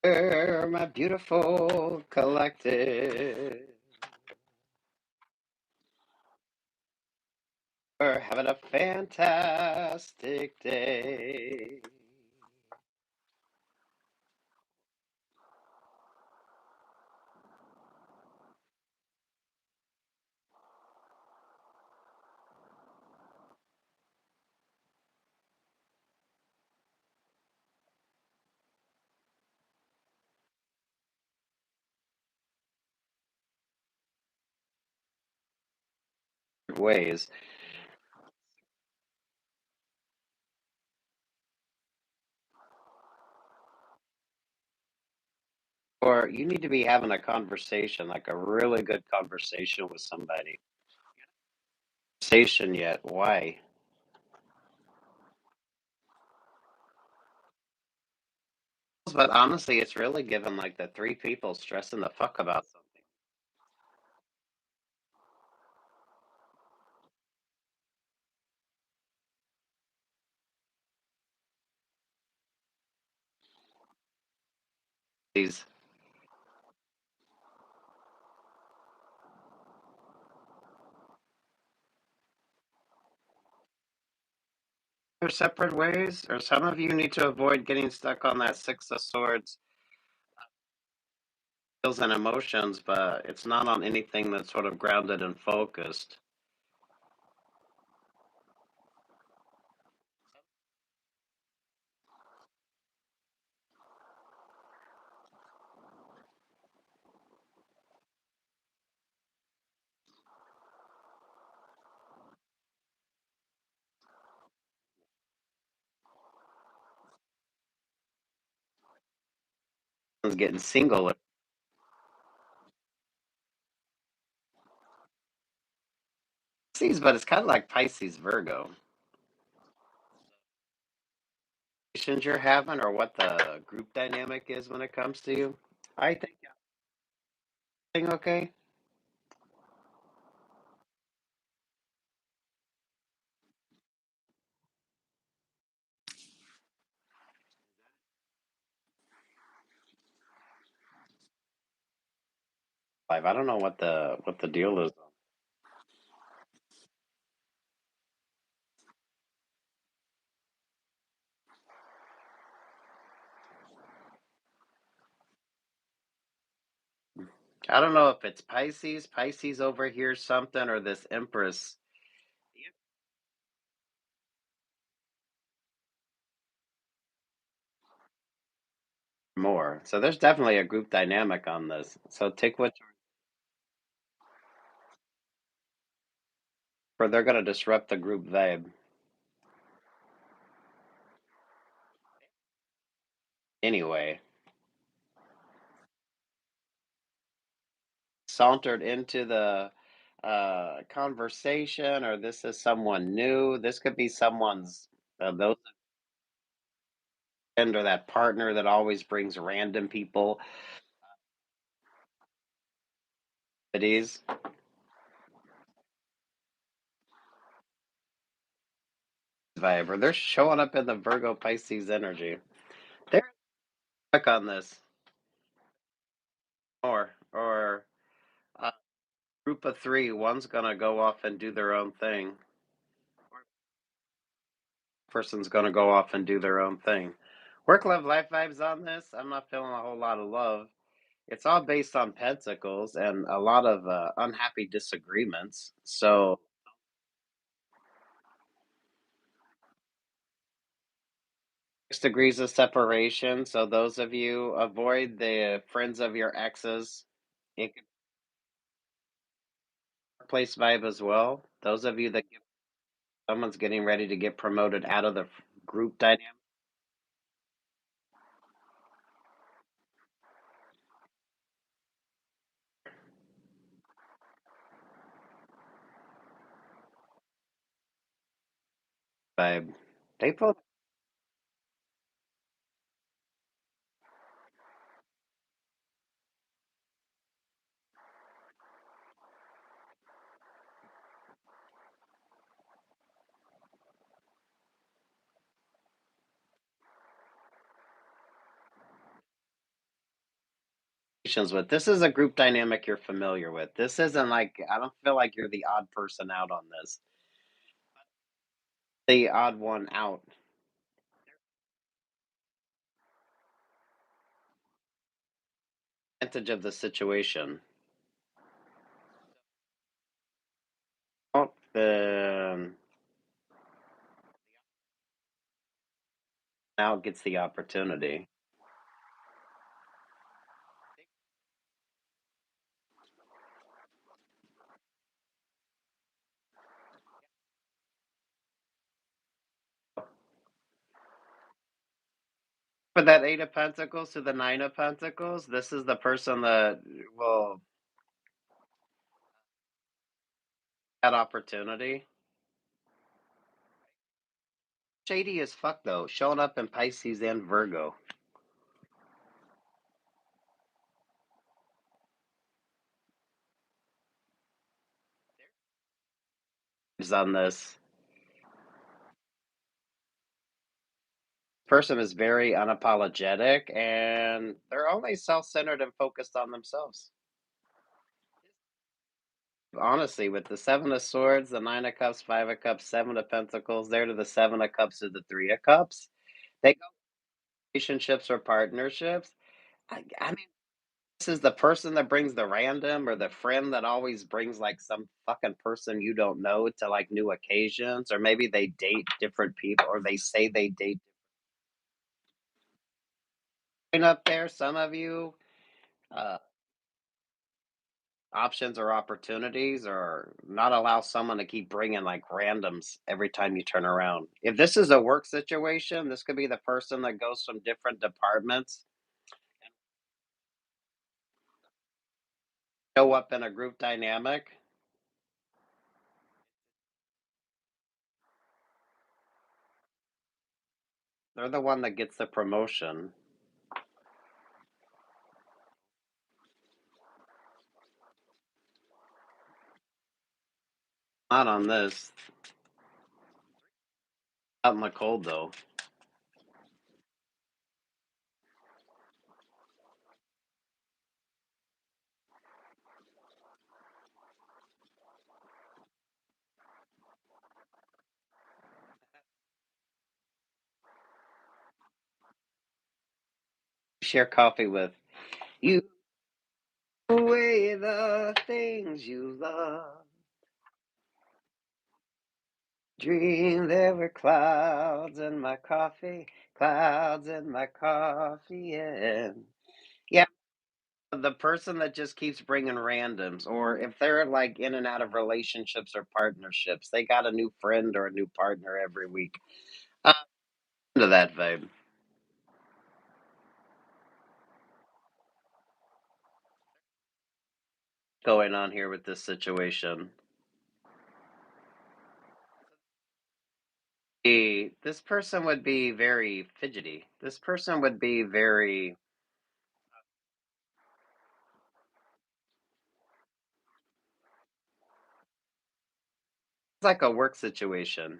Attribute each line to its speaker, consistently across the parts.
Speaker 1: My beautiful collective. We're having a fantastic day. Ways. Or you need to be having a conversation, like a really good conversation with somebody. Conversation yet? Why? But honestly, it's really given like the three people stressing the fuck about something. These are separate ways, or some of you need to avoid getting stuck on that Six of Swords feels and emotions, but it's not on anything that's sort of grounded and focused. It's getting single. Pisces, but it's kind of like Pisces Virgo. Conversations you're having, or what the group dynamic is when it comes to you. I think everything okay. 5. I don't know what the deal is. I don't know if it's Pisces. Pisces overhears something, or this Empress more. So there's definitely a group dynamic on this. So take what, or they're going to disrupt the group vibe anyway. Sauntered into the conversation, or this is someone new. This could be someone's those friend or that partner that always brings random people at ease vibe, or they're showing up in the Virgo Pisces energy. They're stuck on this, or a group of three. One's gonna go off and do their own thing. Person's gonna go off and do their own thing. Work, love, life vibes on this. I'm not feeling a whole lot of love. It's all based on pentacles and a lot of unhappy disagreements. So 6 degrees of separation. So those of you avoid the friends of your exes. It could be a workplace vibe as well. Those of you that someone's getting ready to get promoted out of the group dynamic vibe. They feel with. This is a group dynamic you're familiar with. This isn't like I don't feel like you're the odd person out on this. The odd one out. Advantage of the situation. Oh, now it gets the opportunity. For that Eight of Pentacles to the Nine of Pentacles, this is the person that will that opportunity. Shady as fuck though, showing up in Pisces and Virgo. Is on this person is very unapologetic and they're only self-centered and focused on themselves. Honestly, with the Seven of Swords, the Nine of Cups, Five of Cups, Seven of Pentacles, there to the Seven of Cups to the Three of Cups. They go relationships or partnerships. I mean, this is the person that brings the random or the friend that always brings like some fucking person you don't know to like new occasions, or maybe they date different people, or they say they date up there. Some of you, uh, options or opportunities or not allow someone to keep bringing like randoms every time you turn around. If this is a work situation, this could be the person that goes from different departments, show up in a group dynamic. They're the one that gets the promotion. Not on this. Out in the cold though. Share coffee with you. Away the things you love. Dream there were clouds in my coffee, clouds in my coffee, and yeah. The person that just keeps bringing randoms, or if they're like in and out of relationships or partnerships, they got a new friend or a new partner every week. I'm into that vibe going on here with this situation. This person would be very fidgety. This person would be very, it's like a work situation.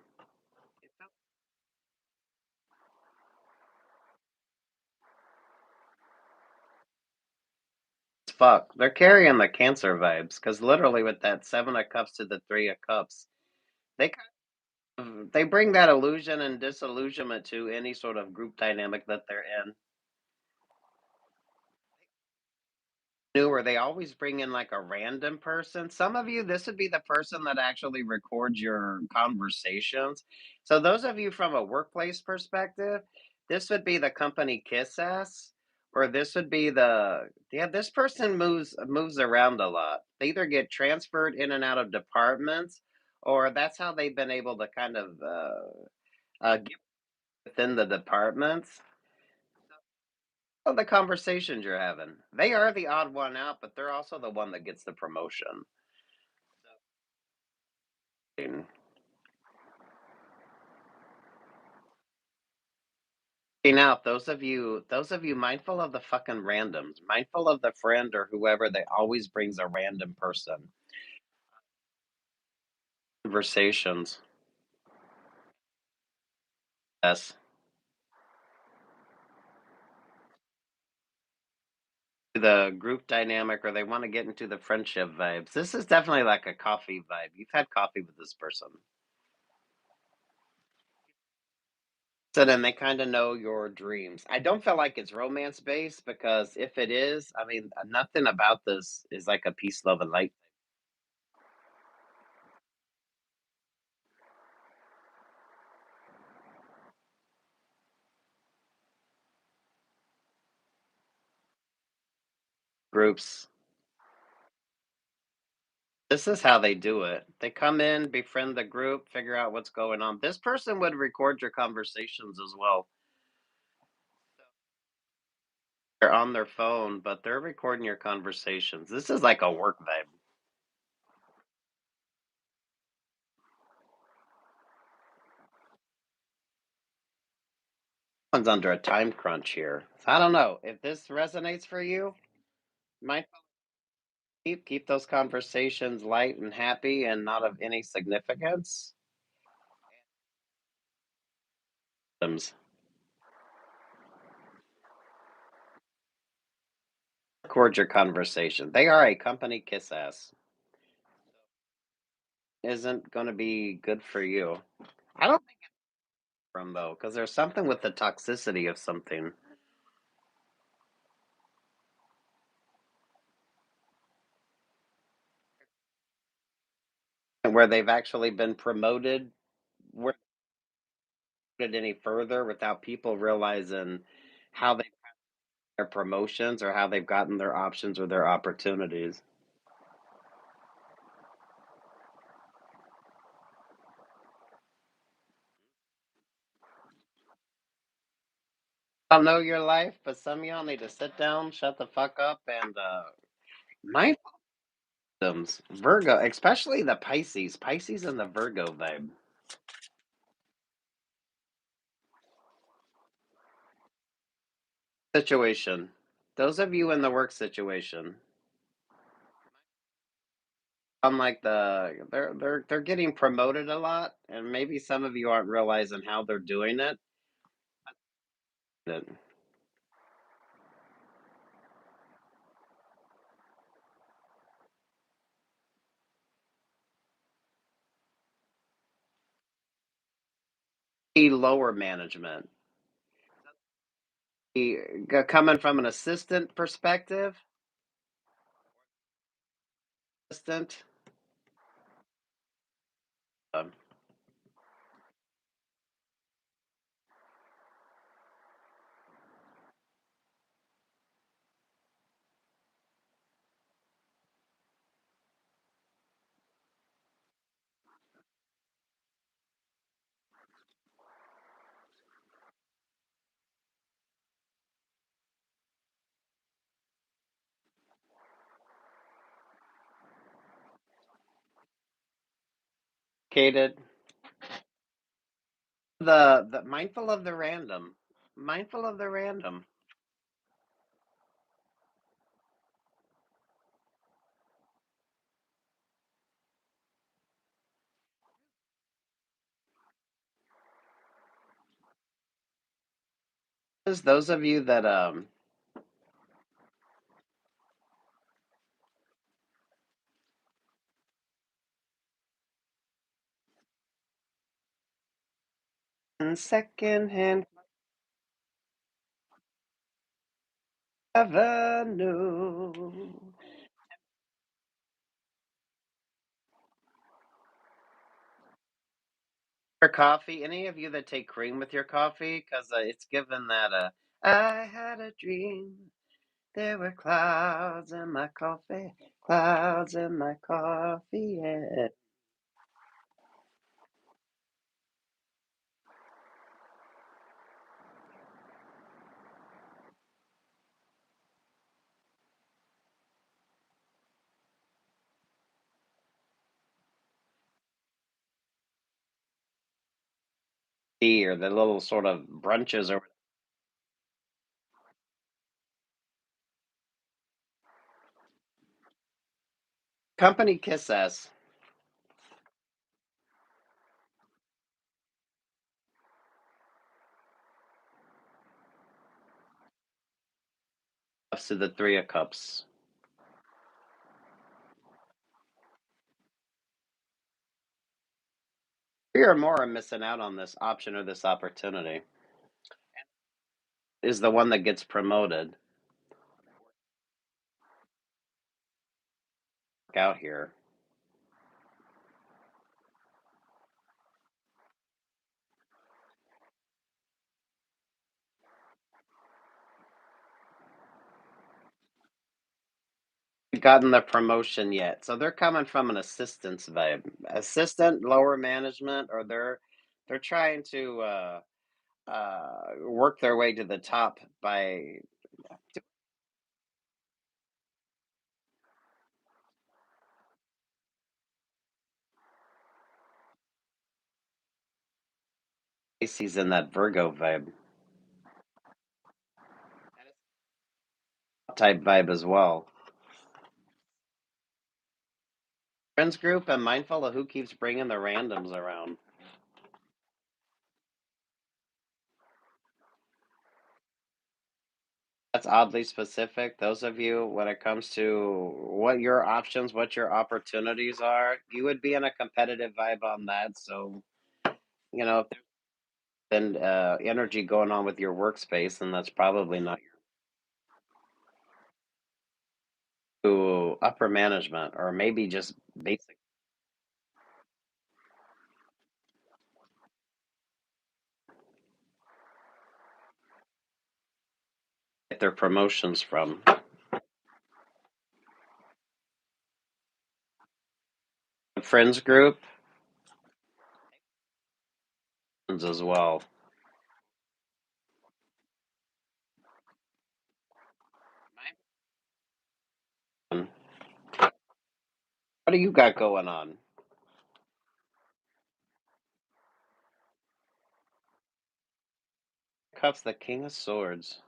Speaker 1: Fuck, they're carrying the Cancer vibes because literally with that Seven of Cups to the Three of Cups, they they bring that illusion and disillusionment to any sort of group dynamic that they're in. New where they always bring in like a random person. Some of you, this would be the person that actually records your conversations. So those of you from a workplace perspective, this would be the company kiss ass, or this would be the yeah. This person moves around a lot. They either get transferred in and out of departments, or that's how they've been able to kind of get within the departments. Oh, the conversations you're having. They are the odd one out, but they're also the one that gets the promotion. And hey, now, those of you mindful of the fucking randoms, mindful of the friend or whoever that always brings a random person. Conversations. Yes. the group dynamic or they want to get into the friendship vibes. This is definitely like a coffee vibe. You've had coffee with this person. So then they kind of know your dreams. I don't feel like it's romance based because if it is, I mean, nothing about this is like a peace, love, and light groups. This is how they do it. They come in, befriend the group, figure out what's going on. This person would record your conversations as well. They're on their phone, but they're recording your conversations. This is like a work vibe. One's under a time crunch here. So I don't know if this resonates for you. Might keep those conversations light and happy and not of any significance. Record your conversation. They are a company kiss ass. Isn't going to be good for you. I don't think from though, because there's something with the toxicity of something where they've actually been promoted. Where it any further without people realizing how they their promotions or how they've gotten their options or their opportunities. I don't know your life, but some of y'all need to sit down, shut the fuck up, and mind systems. Virgo, especially the Pisces. Pisces and the Virgo vibe. Situation. Those of you in the work situation. Unlike they're getting promoted a lot, and maybe some of you aren't realizing how they're doing it. That be lower management. Coming from an assistant perspective, assistant. Um, Cated. The mindful of the random. Mindful of the random. Those of you that second hand avenue. For coffee, any of you that take cream with your coffee, because it's given that I had a dream. There were clouds in my coffee, clouds in my coffee. Yeah. Tea or the little sort of brunches or company kiss ass. Cups to the Three of Cups. Three or more are missing out on this option or this opportunity. Is the one that gets promoted out here. Gotten the promotion yet. So they're coming from an assistance vibe. Assistant, lower management, or they're trying to work their way to the top by Pisces in that Virgo vibe. Type vibe as well. Friends group and mindful of who keeps bringing the randoms around. That's oddly specific. Those of you, when it comes to what your options, what your opportunities are, you would be in a competitive vibe on that. So, if there's been energy going on with your workspace, then that's probably not your upper management, or maybe just basic get their promotions from. Friends group as well. What do you got going on? Cups, the King of Swords.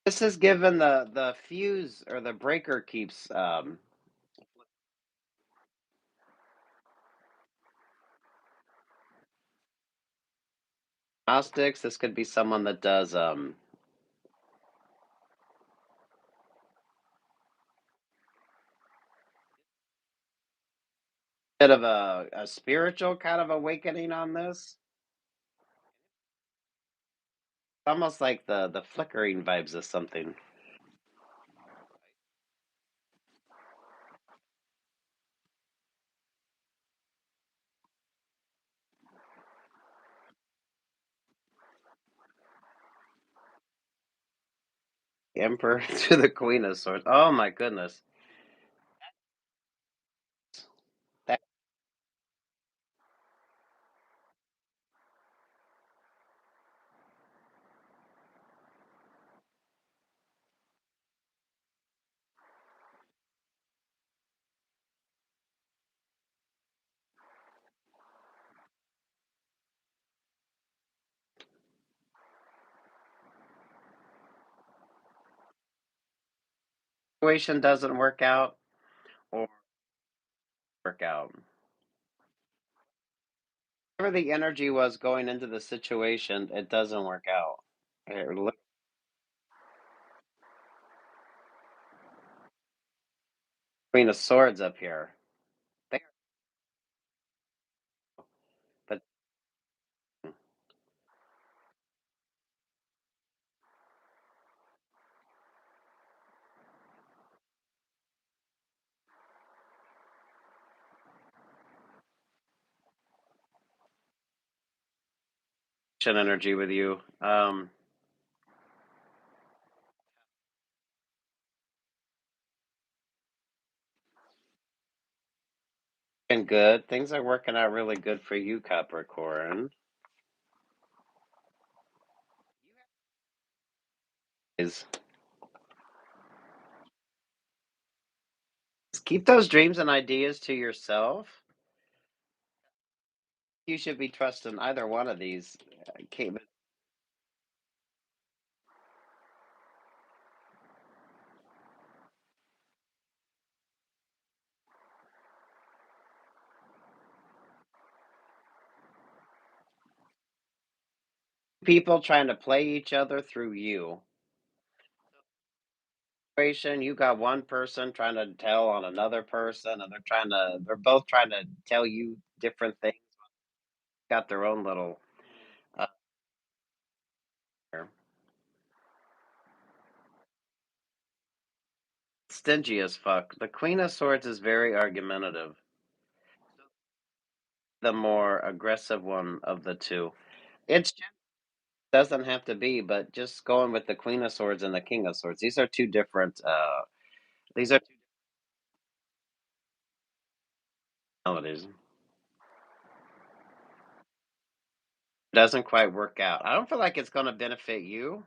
Speaker 1: This is given the fuse or the breaker keeps Gnostics. This could be someone that does bit of a spiritual kind of awakening on this. Almost like the flickering vibes of something. Emperor to the Queen of Swords. Oh my goodness. That situation doesn't work out or work out. Whatever the energy was going into the situation, it doesn't work out. Queen of Swords up here. There, but energy with you. And good. Things are working out really good for you, Capricorn. Is Keep those dreams and ideas to yourself. You should be trusting either one of these. Can't- People trying to play each other through you. You got one person trying to tell on another person, and they're both trying to tell you different things. Got their own little uh, stingy as fuck. The Queen of Swords is very argumentative, the more aggressive one of the two. It doesn't have to be, but just going with the Queen of Swords and the King of Swords. These are two different. These are two melodies. Doesn't quite work out. I don't feel like it's going to benefit you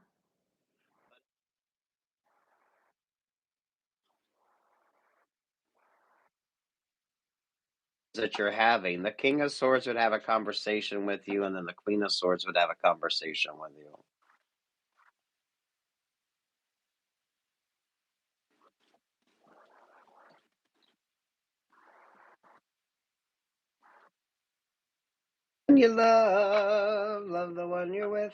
Speaker 1: that you're having. The King of Swords would have a conversation with you, and then the Queen of Swords would have a conversation with you. And you love the one you're with.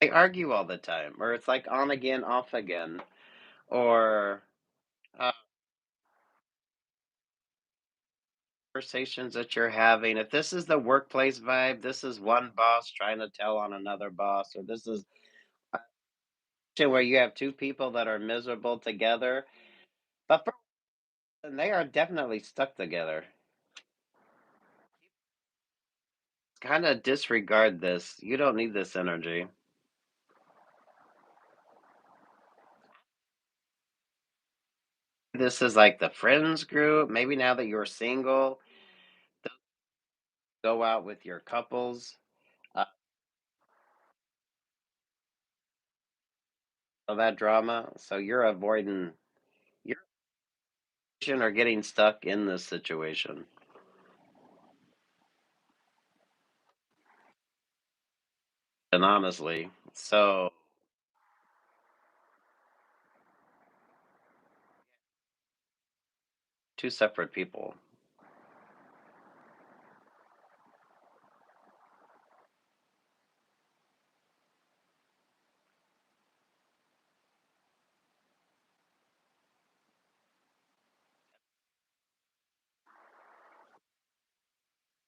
Speaker 1: They argue all the time, or it's like on again, off again, or uh, conversations that you're having. If this is the workplace vibe, this is one boss trying to tell on another boss, or this is where you have two people that are miserable together, but and they are definitely stuck together. Kind of disregard this. You don't need this energy. This is like the friends group. Maybe now that you're single, go out with your couples. Uh, of that drama. So you're avoiding your or getting stuck in this situation. And honestly, so two separate people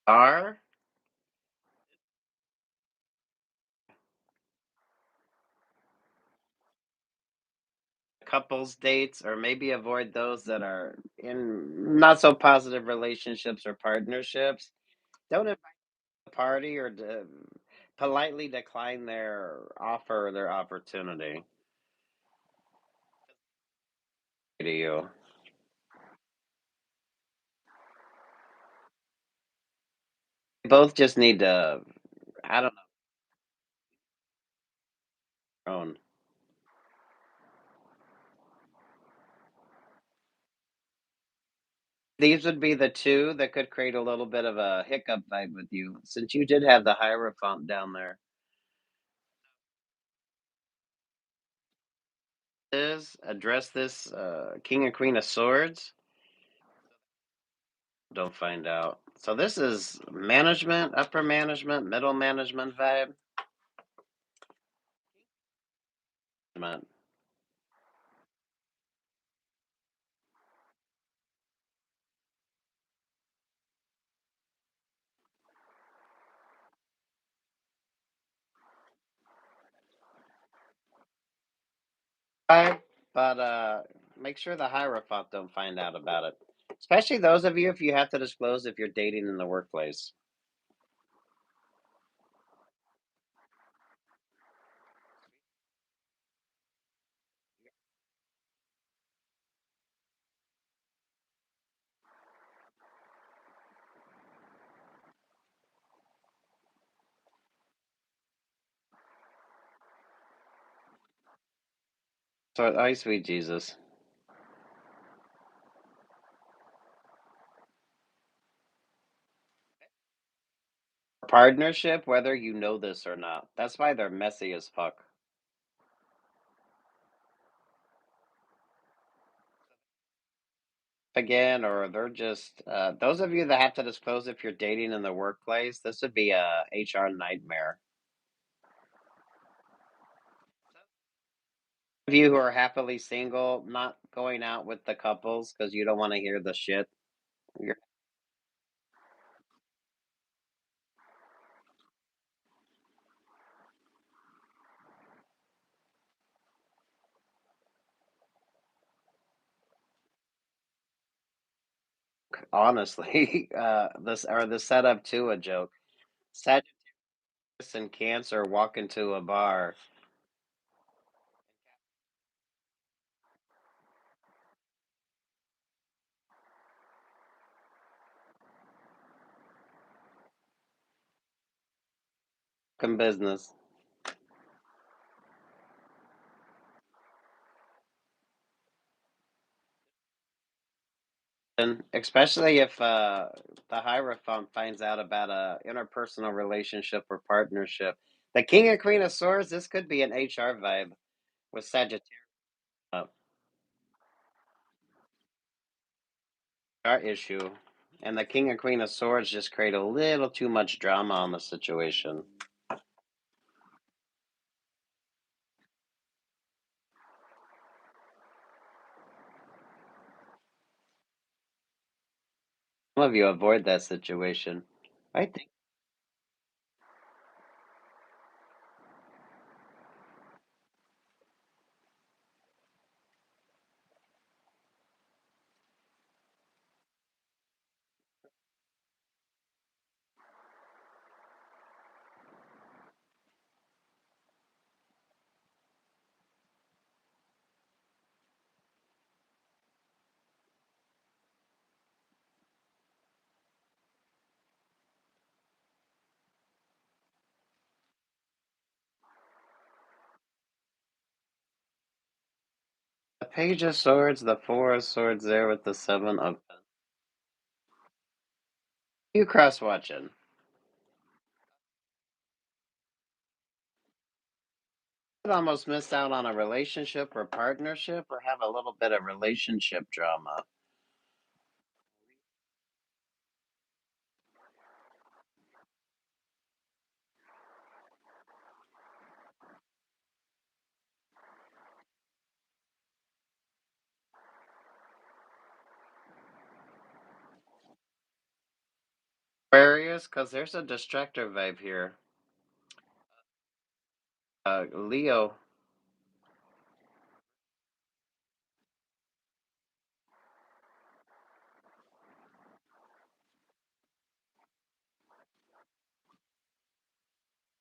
Speaker 1: are couples dates, or maybe avoid those that are in not so positive relationships or partnerships. Don't invite the party or politely decline their offer or their opportunity to you. Both just need to, I don't know, own. These would be the two that could create a little bit of a hiccup vibe with you, since you did have the Hierophant down there. Is address this King and Queen of Swords. Don't find out. So this is management, upper management, middle management vibe. Man, vibe, but make sure the Hierophant don't find out about it. Especially those of you if you have to disclose if you're dating in the workplace. So, I sweet Jesus. Partnership, whether you know this or not. That's why they're messy as fuck. Again, or they're just those of you that have to disclose if you're dating in the workplace, this would be a HR nightmare. Of you who are happily single, not going out with the couples because you don't want to hear the shit. You're honestly, this or the setup to a joke. Sagittarius and Cancer walk into a bar, in business. And especially if the Hierophant finds out about a interpersonal relationship or partnership. The King and Queen of Swords, this could be an HR vibe with Sagittarius up. Our issue. And the King and Queen of Swords just create a little too much drama on the situation. Some of you avoid that situation. I think the Page of Swords, the Four of Swords there with the Seven of you cross watching. Could almost miss out on a relationship or partnership or have a little bit of relationship drama. Aquarius, because there's a distractor vibe here. Leo,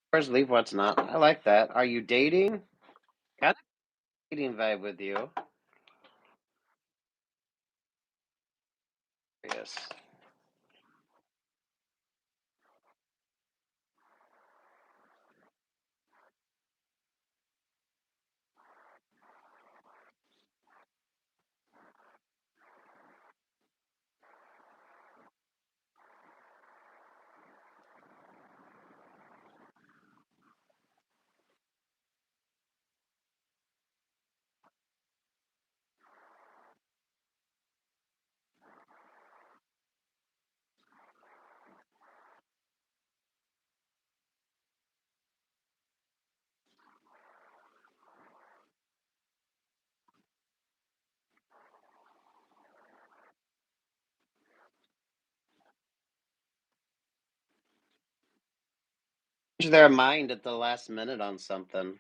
Speaker 1: where's leave what's not? I like that. Are you dating? Got a dating vibe with you. Yes. Change their mind at the last minute on something.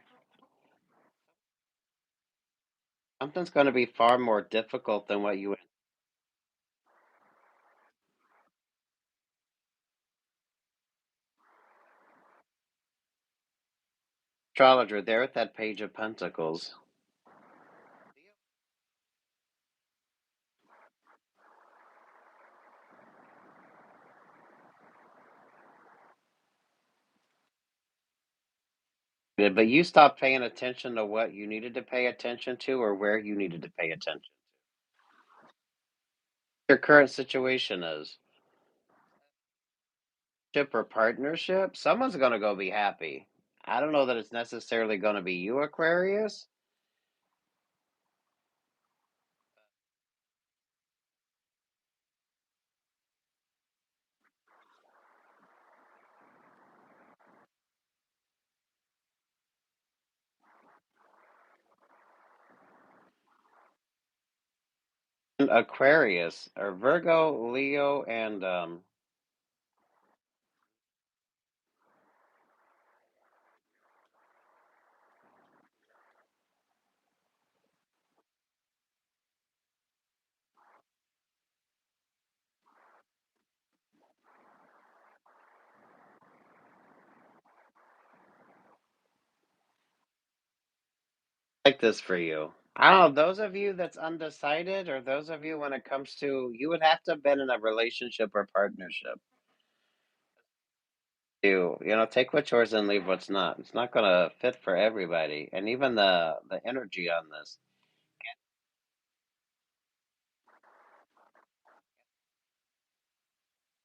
Speaker 1: Something's going to be far more difficult than what you astrologer there with that Page of Pentacles. But you stopped paying attention to what you needed to pay attention to or where you needed to pay attention. Your current situation is ship or partnership, someone's gonna go be happy. I don't know that it's necessarily gonna be you, Aquarius. And Aquarius or Virgo, Leo, and like this for you. I don't know, those of you that's undecided or those of you when it comes to you would have to have been in a relationship or partnership. Take what's yours and leave what's not. It's not gonna fit for everybody. And even the energy on this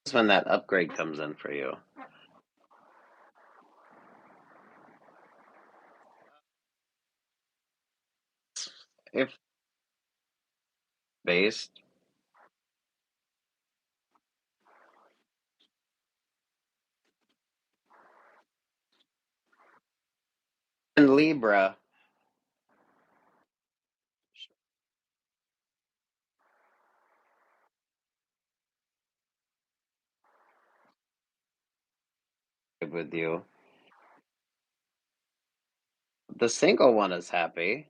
Speaker 1: is when that upgrade comes in for you. If based in Libra with you. The single one is happy.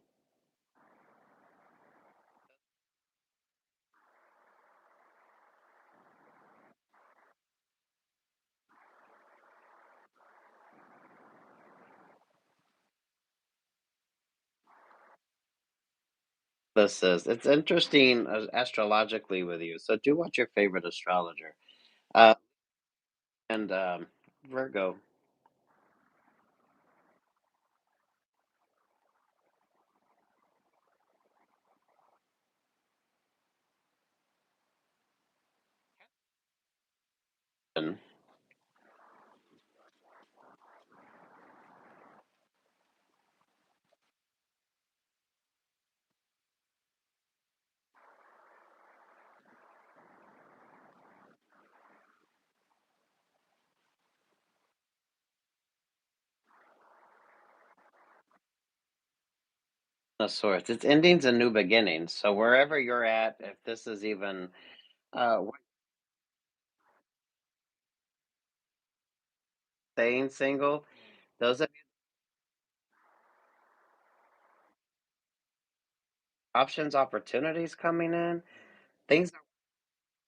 Speaker 1: This is it's interesting astrologically with you. So do watch your favorite astrologer. Uh and Virgo. And of sorts. It's endings and new beginnings. So wherever you're at, if this is even staying single, those are options, opportunities coming in. Things are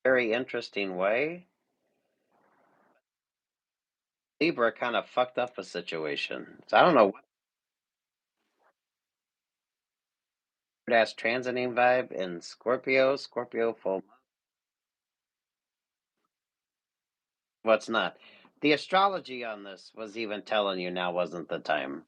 Speaker 1: very interesting way. Libra kind of fucked up a situation. So I don't know what ass transiting vibe in Scorpio, Scorpio full what's not. The astrology on this was even telling you now wasn't the time.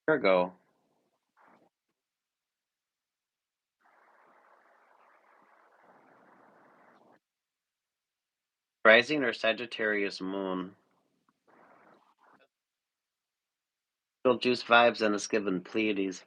Speaker 1: Virgo, rising or Sagittarius moon. Juice vibes and it's given Pleiades.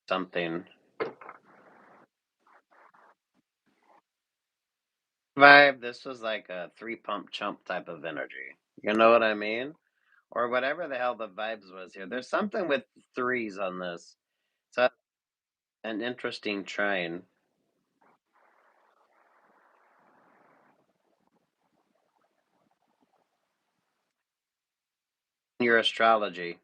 Speaker 1: Something. Vibe, this was like a three pump chump type of energy. You know what I mean? Or whatever the hell the vibes was here. There's something with threes on this. So an interesting train. Your astrology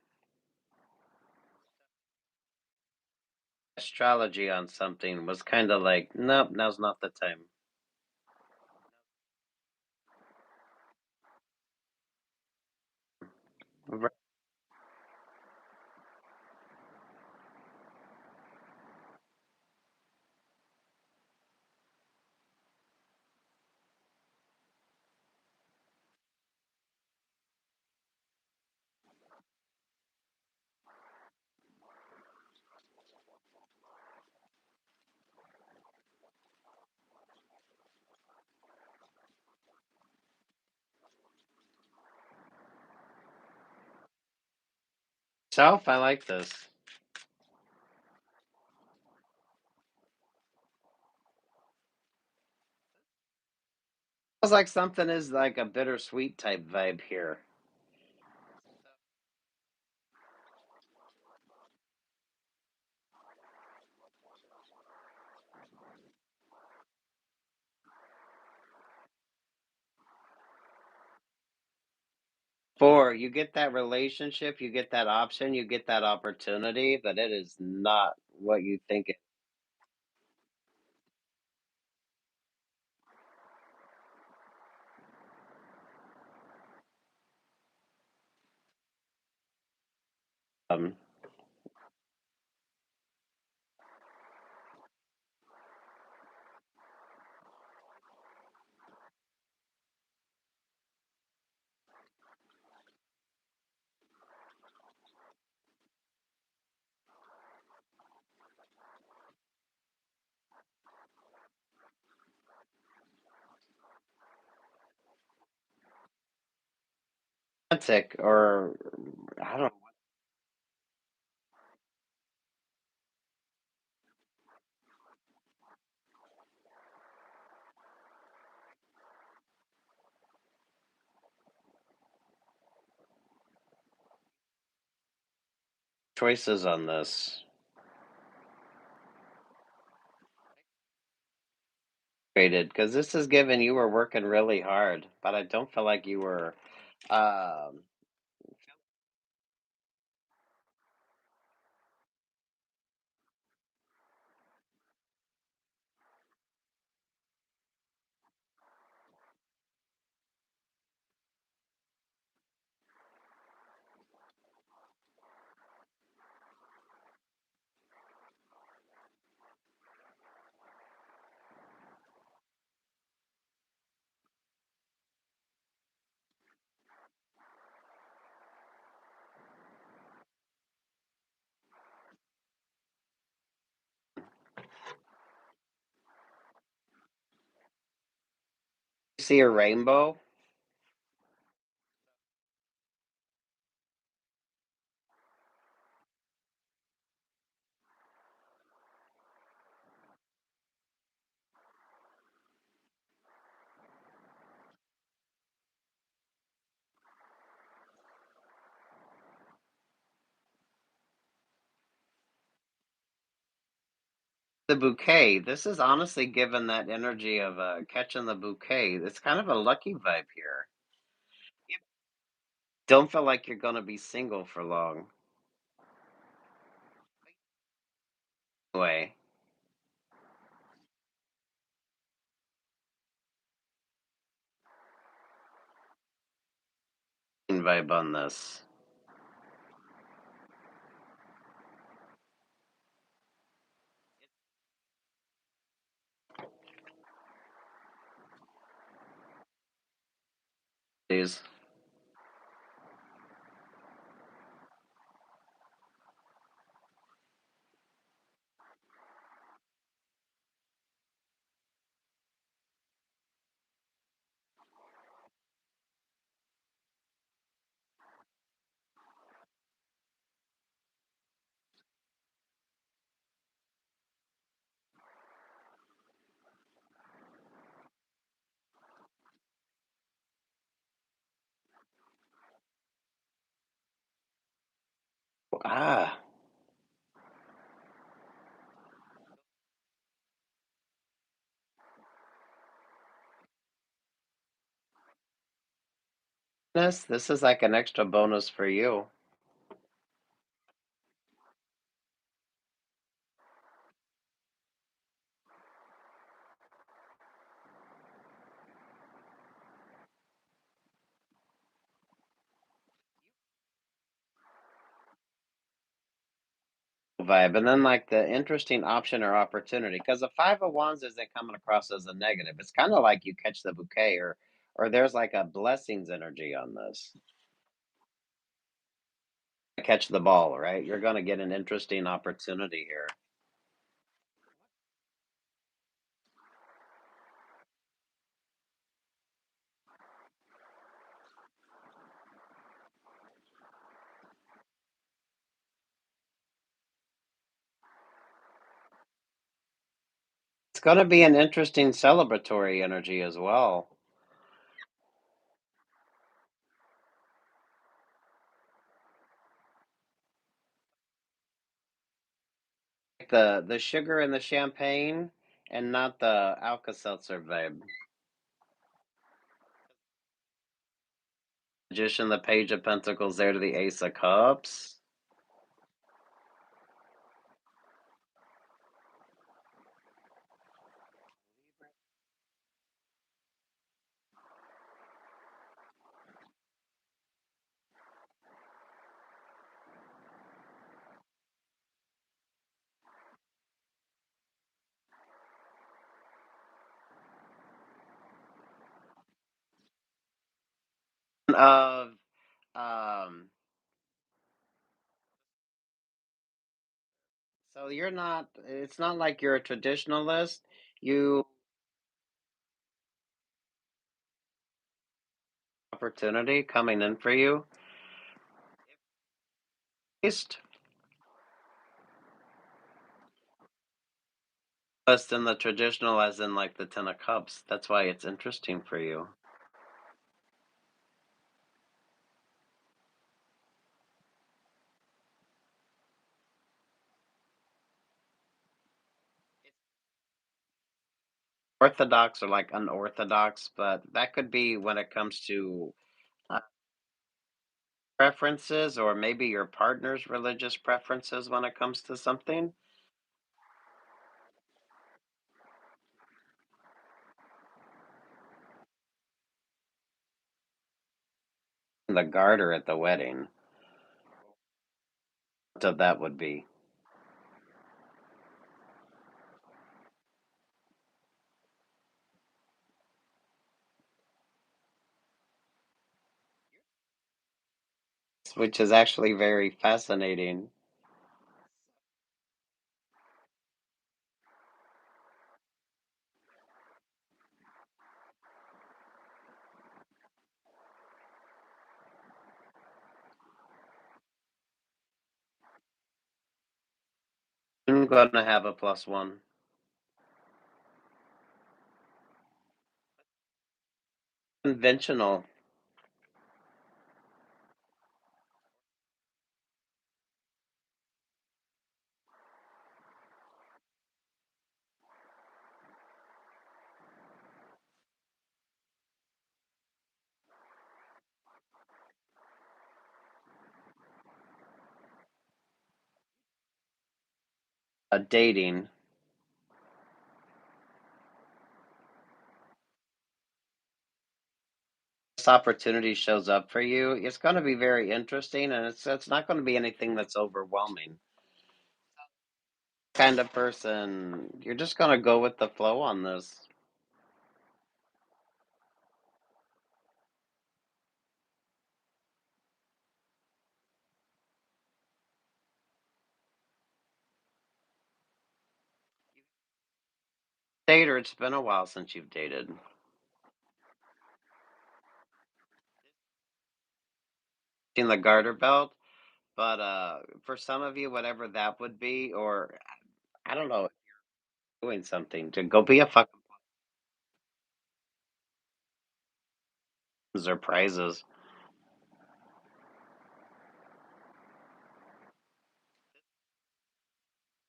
Speaker 1: on something was kind of like, nope, now's not the time. Right. Self, I like this. Feels like something is like a bittersweet type vibe here. Four, you get that relationship, you get that option, you get that opportunity, but it is not what you think it um romantic or I don't know, choices on this. Created because this is given you were working really hard, but I don't feel like you were um see a rainbow. The bouquet. This is honestly given that energy of catching the bouquet. It's kind of a lucky vibe here. You don't feel like you're gonna be single for long. Anyway, vibe on this. Please. Ah, this is like an extra bonus for you. Vibe. And then like the interesting option or opportunity, because the Five of Wands isn't coming across as a negative. It's kind of like you catch the bouquet or there's like a blessings energy on this. Catch the ball, right? You're gonna get an interesting opportunity here. It's gonna be an interesting celebratory energy as well. The sugar and the champagne and not the Alka-Seltzer vibe. Magician, the Page of Pentacles there to the Ace of Cups. Of um so you're not it's not like you're a traditionalist. You opportunity coming in for you. East less than the traditional as in like the Ten of Cups. That's why it's interesting for you. Orthodox or like unorthodox, but that could be when it comes to uh, preferences or maybe your partner's religious preferences when it comes to something. The garter at the wedding. So that would be, which is actually very fascinating. I'm gonna have a plus one. Conventional, dating. This opportunity shows up for you, it's gonna be very interesting, and it's not gonna be anything that's overwhelming. Kind of person, you're just gonna go with the flow on this. Dater, it's been a while since you've dated. In the garter belt, but for some of you, whatever that would be, or I don't know, doing something to go be a fucking or prizes.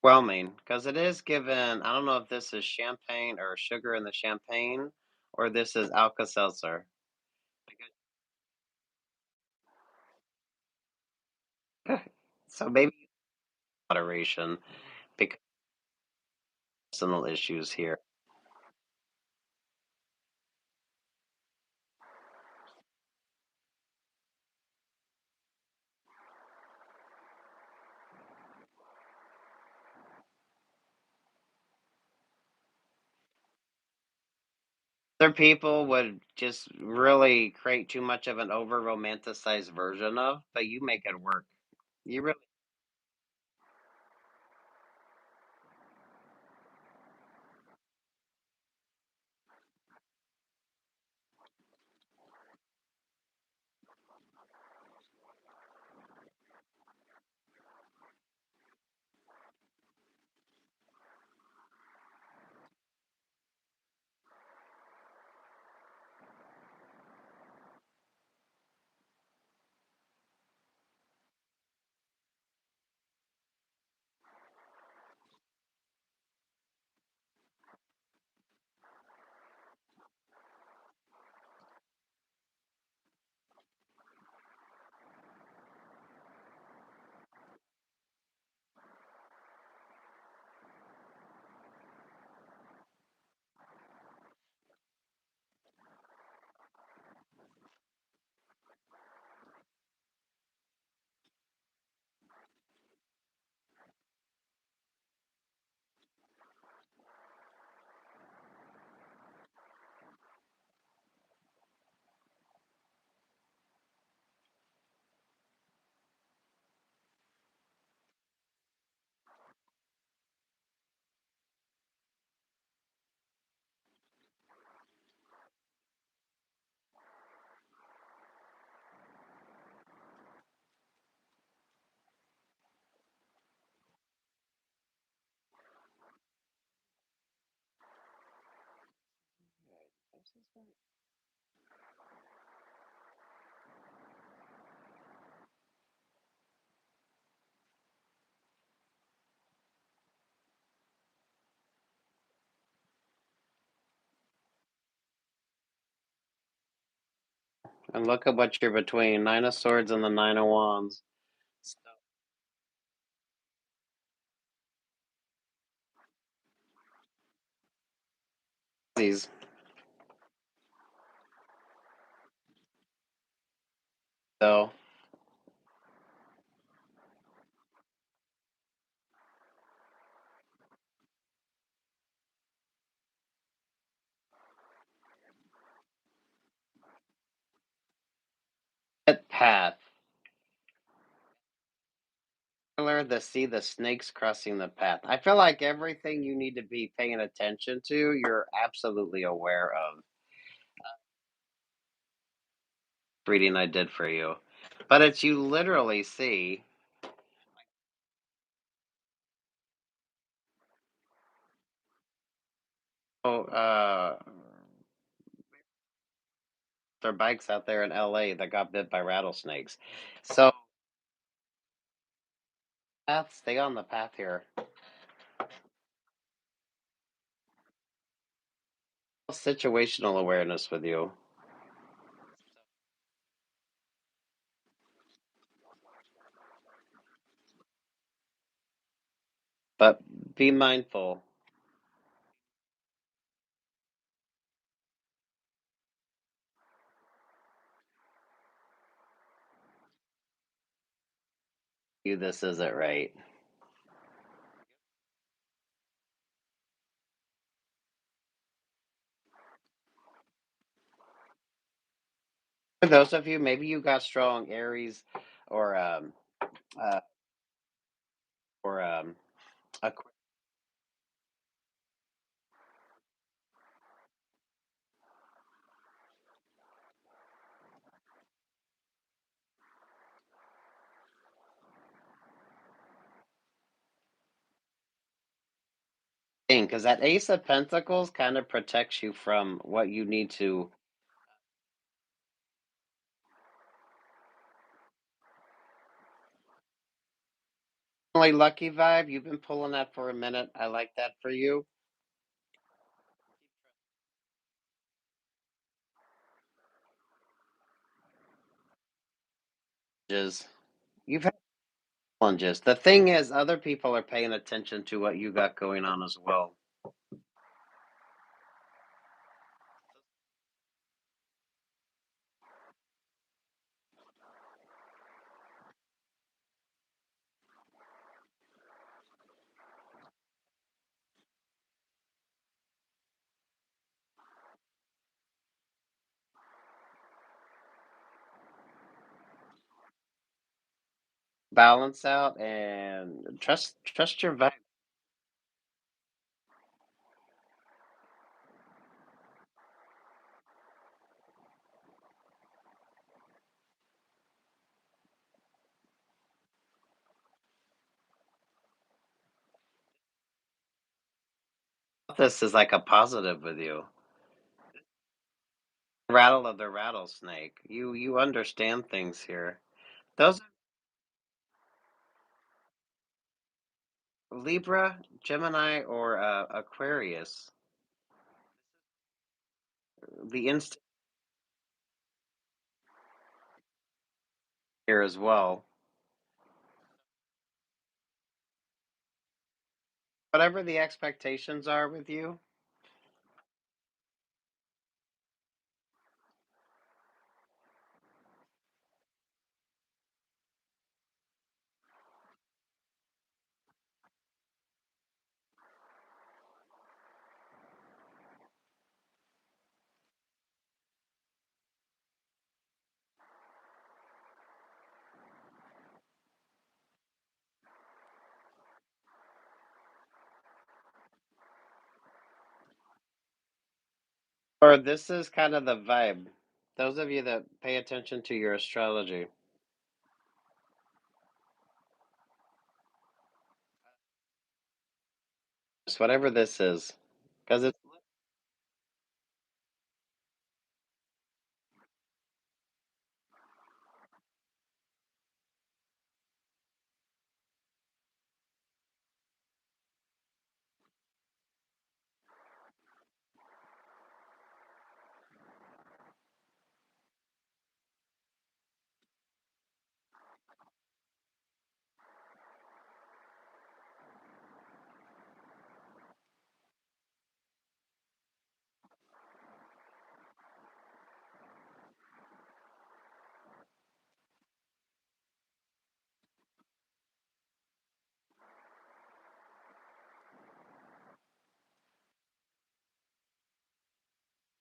Speaker 1: Whelming, because it is given. I don't know if this is champagne or sugar in the champagne, or this is Alka-Seltzer. So maybe moderation because of personal issues here. Other people would just really create too much of an over romanticized version of, but you make it work. You really and look at what you're between Nine of Swords and the Nine of Wands. So, these so that path. I learned to see the snakes crossing the path. I feel like everything you need to be paying attention to, you're absolutely aware of. Reading I did for you. But it's you literally see, oh, their bikes out there in LA that got bit by rattlesnakes. So, path, stay on the path here. Situational awareness with you, but be mindful. You, this isn't right. For those of you, maybe you got strong Aries or uh, or a thing because that Ace of Pentacles kind of protects you from what you need to. Only lucky vibe. You've been pulling that for a minute. I like that for you. Just you've had challenges. The thing is, other people are paying attention to what you got going on as well. Balance out and trust your vibe. This is like a positive with you. Rattle of the rattlesnake. You understand things here. Those Libra, Gemini, or Aquarius. The instant here as well. Whatever the expectations are with you, or this is kind of the vibe. Those of you that pay attention to your astrology, just whatever this is, because it's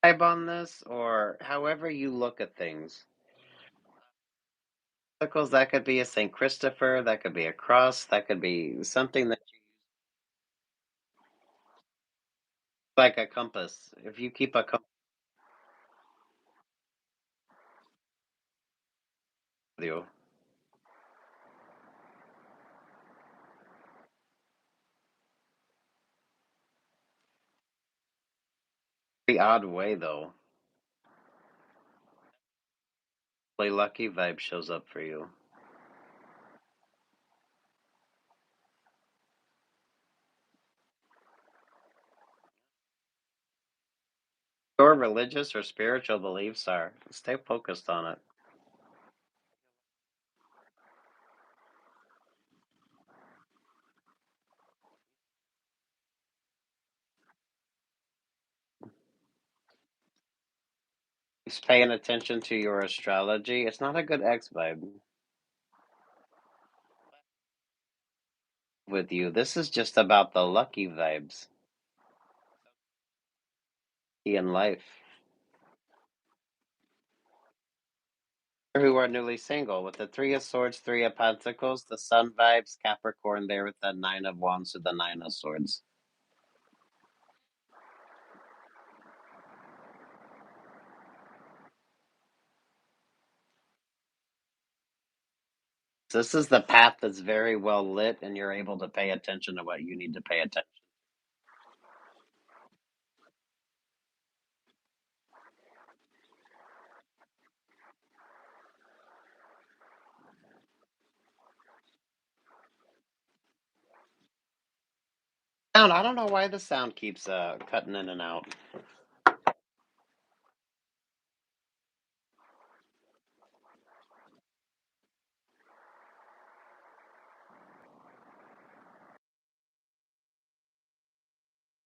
Speaker 1: vibe on this, or however you look at things. Circles, that could be a Saint Christopher, that could be a cross, that could be something that like a compass. If you keep a compass with you, the odd way though, play lucky vibe shows up for you. Your religious or spiritual beliefs are. Stay focused on it. He's paying attention to your astrology. It's not a good X vibe with you. This is just about the lucky vibes in life. Who are newly single with the Three of Swords, Three of Pentacles, the Sun vibes, Capricorn there with the Nine of Wands to the Nine of Swords. This is the path that's very well lit, and you're able to pay attention to what you need to pay attention. Sound, I don't know why the sound keeps cutting in and out.